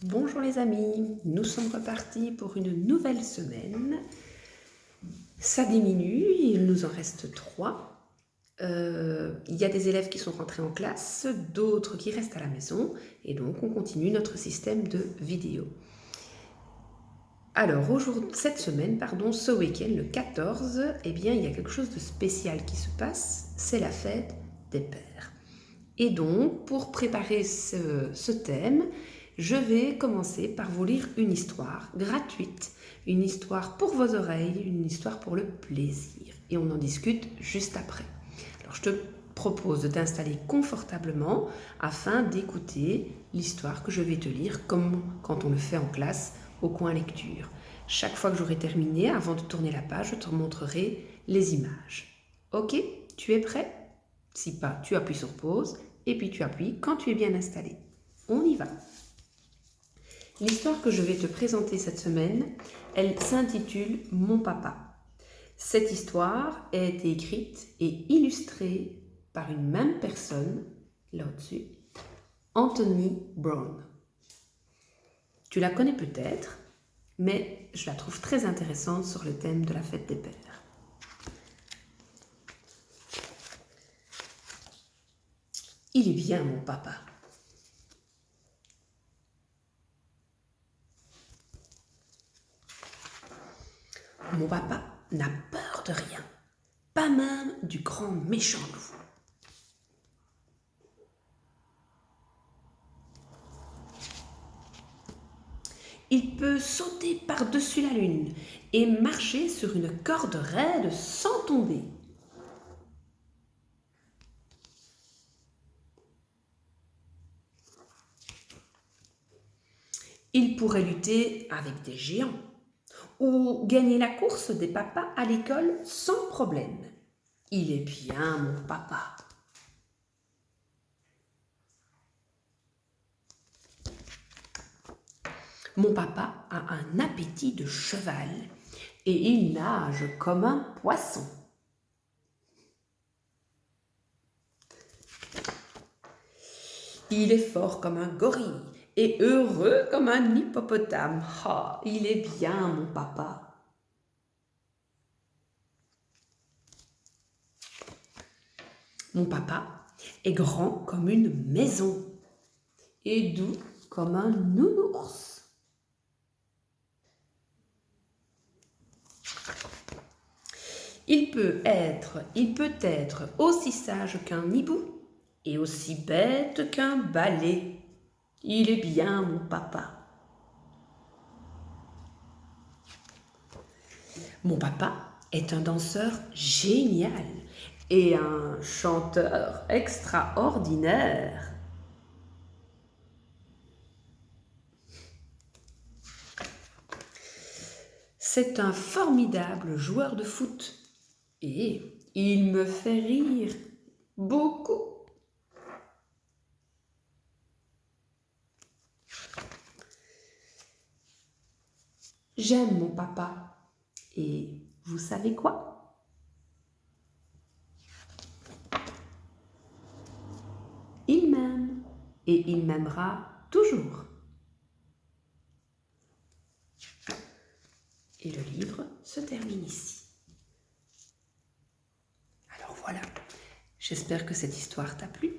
Bonjour les amis, nous sommes repartis pour une nouvelle semaine. Ça diminue, il nous en reste 3. Il y a des élèves qui sont rentrés en classe, d'autres qui restent à la maison, et donc on continue notre système de vidéo. Alors, cette semaine, ce week-end, le 14, eh bien, il y a quelque chose de spécial qui se passe, c'est la fête des pères. Et donc, pour préparer ce thème, je vais commencer par vous lire une histoire gratuite, une histoire pour vos oreilles, une histoire pour le plaisir. Et on en discute juste après. Alors, je te propose de t'installer confortablement afin d'écouter l'histoire que je vais te lire, comme quand on le fait en classe au coin lecture. Chaque fois que j'aurai terminé, avant de tourner la page, je te montrerai les images. Ok, tu es prêt? Si pas, tu appuies sur pause et puis tu appuies quand tu es bien installé. On y va. L'histoire que je vais te présenter cette semaine, elle s'intitule « Mon papa ». Cette histoire a été écrite et illustrée par une même personne, là au-dessus, Anthony Brown. Tu la connais peut-être, mais je la trouve très intéressante sur le thème de la fête des pères. Il est bien, mon papa. Mon papa n'a peur de rien, pas même du grand méchant loup. Il peut sauter par-dessus la lune et marcher sur une corde raide sans tomber. Il pourrait lutter avec des géants ou gagner la course des papas à l'école sans problème. Il est bien, mon papa. Mon papa a un appétit de cheval et il nage comme un poisson. Il est fort comme un gorille et heureux comme un hippopotame. Ah, il est bien, mon papa. Mon papa est grand comme une maison et doux comme un nounours. Il peut être aussi sage qu'un hibou et aussi bête qu'un balai. Il est bien, mon papa. Mon papa est un danseur génial et un chanteur extraordinaire. C'est un formidable joueur de foot et il me fait rire beaucoup. J'aime mon papa et vous savez quoi? Il m'aime et il m'aimera toujours. Et le livre se termine ici. Alors voilà, j'espère que cette histoire t'a plu.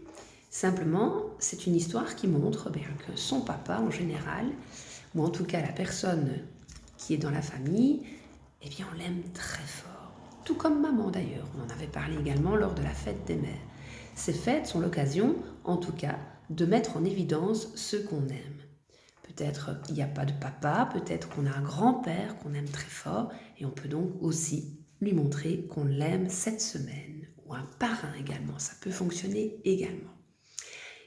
Simplement, c'est une histoire qui montre que son papa en général, ou en tout cas la personne qui est dans la famille, eh bien on l'aime très fort. Tout comme maman d'ailleurs, on en avait parlé également lors de la fête des mères. Ces fêtes sont l'occasion, en tout cas, de mettre en évidence ceux qu'on aime. Peut-être il n'y a pas de papa, peut-être qu'on a un grand-père qu'on aime très fort et on peut donc aussi lui montrer qu'on l'aime cette semaine. Ou un parrain également, ça peut fonctionner également.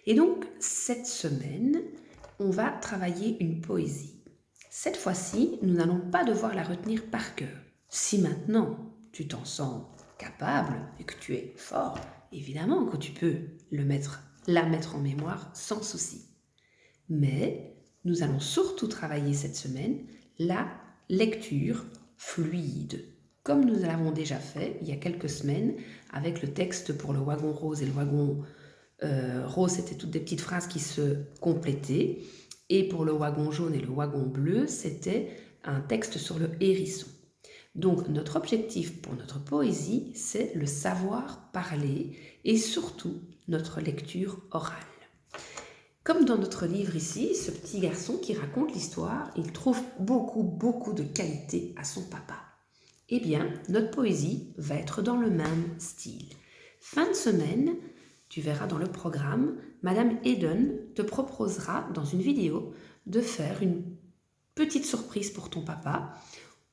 Et donc, cette semaine, on va travailler une poésie. Cette fois-ci, nous n'allons pas devoir la retenir par cœur. Si maintenant, tu t'en sens capable et que tu es fort, évidemment que tu peux la mettre en mémoire sans souci. Mais nous allons surtout travailler cette semaine la lecture fluide, comme nous l'avons déjà fait il y a quelques semaines avec le texte pour le wagon rose et le wagon rose, c'était toutes des petites phrases qui se complétaient. Et pour le wagon jaune et le wagon bleu, c'était un texte sur le hérisson. Donc notre objectif pour notre poésie, c'est le savoir parler et surtout notre lecture orale. Comme dans notre livre ici, ce petit garçon qui raconte l'histoire, il trouve beaucoup de qualités à son papa. Eh bien, notre poésie va être dans le même style. Fin de semaine, tu verras dans le programme, Madame Eden te proposera dans une vidéo de faire une petite surprise pour ton papa,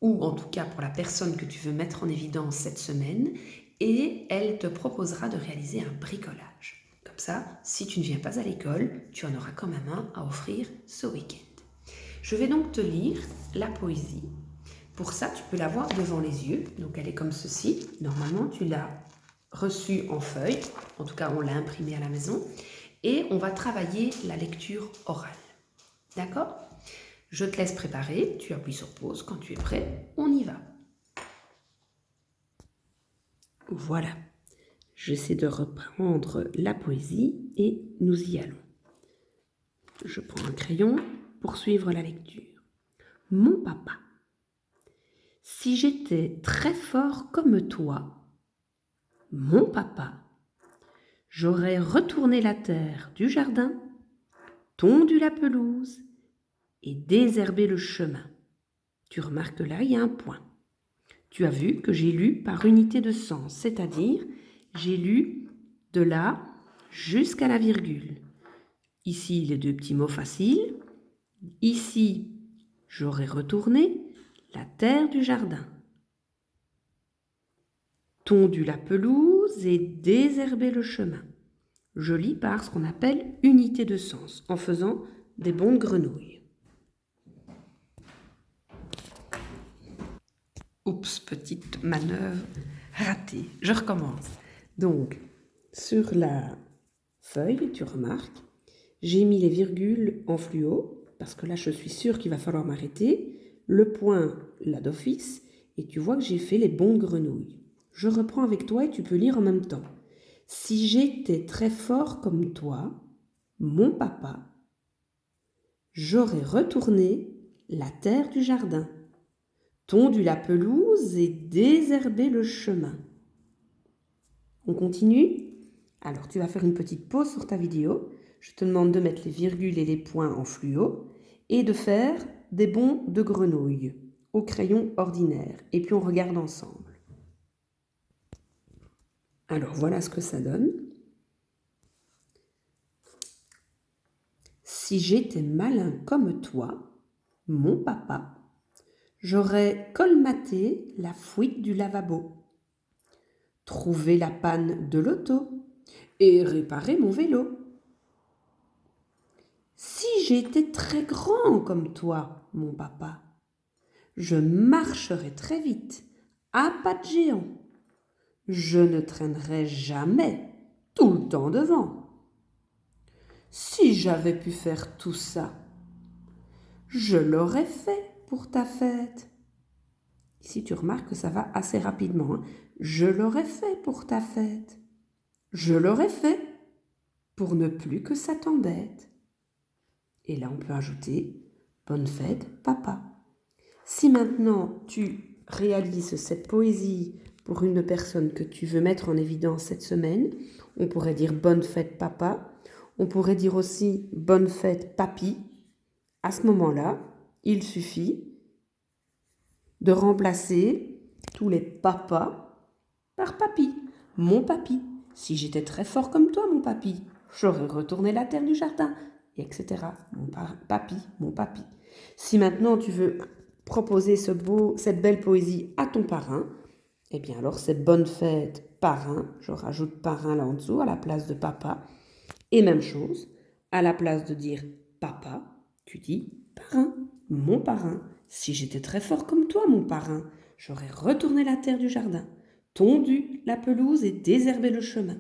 ou en tout cas pour la personne que tu veux mettre en évidence cette semaine, et elle te proposera de réaliser un bricolage. Comme ça, si tu ne viens pas à l'école, tu en auras quand même un à offrir ce week-end. Je vais donc te lire la poésie. Pour ça, tu peux la voir devant les yeux. Donc elle est comme ceci. Normalement, tu l'as reçue en feuille. En tout cas, on l'a imprimée à la maison. Et on va travailler la lecture orale. D'accord ? Je te laisse préparer. Tu appuies sur pause quand tu es prêt. On y va. Voilà. J'essaie de reprendre la poésie et nous y allons. Je prends un crayon pour suivre la lecture. Mon papa. Si j'étais très fort comme toi, mon papa, j'aurais retourné la terre du jardin, tondu la pelouse et désherbé le chemin. Tu remarques là, il y a un point. Tu as vu que j'ai lu par unité de sens, c'est-à-dire j'ai lu de là jusqu'à la virgule. Ici, les deux petits mots faciles. Ici, j'aurais retourné la terre du jardin, tondu la pelouse et désherbé le chemin. Je lis par ce qu'on appelle unité de sens, en faisant des bonds de grenouille. Oups, petite manœuvre ratée. Je recommence. Donc, sur la feuille, tu remarques, j'ai mis les virgules en fluo, parce que là, je suis sûre qu'il va falloir m'arrêter. Le point, là d'office, et tu vois que j'ai fait les bonds de grenouille. Je reprends avec toi et tu peux lire en même temps. Si j'étais très fort comme toi, mon papa, j'aurais retourné la terre du jardin, tondu la pelouse et désherbé le chemin. On continue ? Alors, tu vas faire une petite pause sur ta vidéo. Je te demande de mettre les virgules et les points en fluo et de faire des bonds de grenouille au crayon ordinaire. Et puis, on regarde ensemble. Alors, voilà ce que ça donne. Si j'étais malin comme toi, mon papa, j'aurais colmaté la fuite du lavabo, trouvé la panne de l'auto et réparé mon vélo. Si j'étais très grand comme toi, mon papa, je marcherais très vite, à pas de géant. Je ne traînerais jamais tout le temps devant. Si j'avais pu faire tout ça, je l'aurais fait pour ta fête. Ici, tu remarques que ça va assez rapidement. Je l'aurais fait pour ta fête. Je l'aurais fait pour ne plus que ça t'embête. Et là, on peut ajouter « Bonne fête, papa ». Si maintenant, tu réalises cette poésie pour une personne que tu veux mettre en évidence cette semaine, on pourrait dire « Bonne fête, papa ». On pourrait dire aussi « Bonne fête, papy ». À ce moment-là, il suffit de remplacer tous les papas par papy. Mon papy. Si j'étais très fort comme toi, mon papy, j'aurais retourné la terre du jardin, etc. Mon papy, mon papy. Si maintenant tu veux proposer cette belle poésie à ton parrain, eh bien alors c'est bonne fête, parrain. Je rajoute parrain là en dessous à la place de papa. Et même chose, à la place de dire papa, tu dis parrain, mon parrain. Si j'étais très fort comme toi, mon parrain, j'aurais retourné la terre du jardin, tondu la pelouse et désherbé le chemin.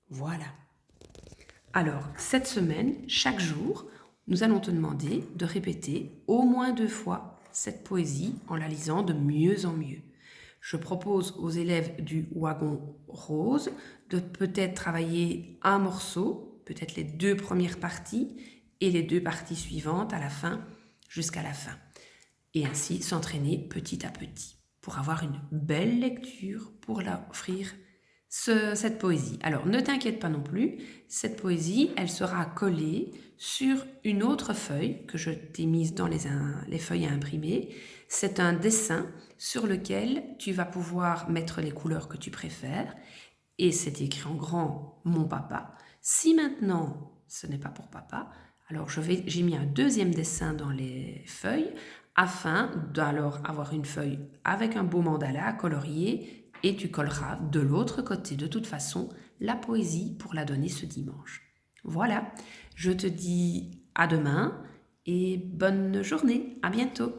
Voilà. Alors, cette semaine, chaque jour, nous allons te demander de répéter au moins 2 fois cette poésie en la lisant de mieux en mieux. Je propose aux élèves du wagon rose de peut-être travailler un morceau, peut-être les 2 premières parties, et les 2 parties suivantes à la fin, jusqu'à la fin. Et ainsi s'entraîner petit à petit pour avoir une belle lecture, pour offrir cette poésie. Alors ne t'inquiète pas non plus, cette poésie, elle sera collée sur une autre feuille que je t'ai mise dans les feuilles à imprimer. C'est un dessin sur lequel tu vas pouvoir mettre les couleurs que tu préfères et c'est écrit en grand « Mon papa ». Si maintenant ce n'est pas pour papa, alors j'ai mis un deuxième dessin dans les feuilles afin d'alors avoir une feuille avec un beau mandala colorié et tu colleras de l'autre côté de toute façon la poésie pour la donner ce dimanche. Voilà, je te dis à demain et bonne journée, à bientôt.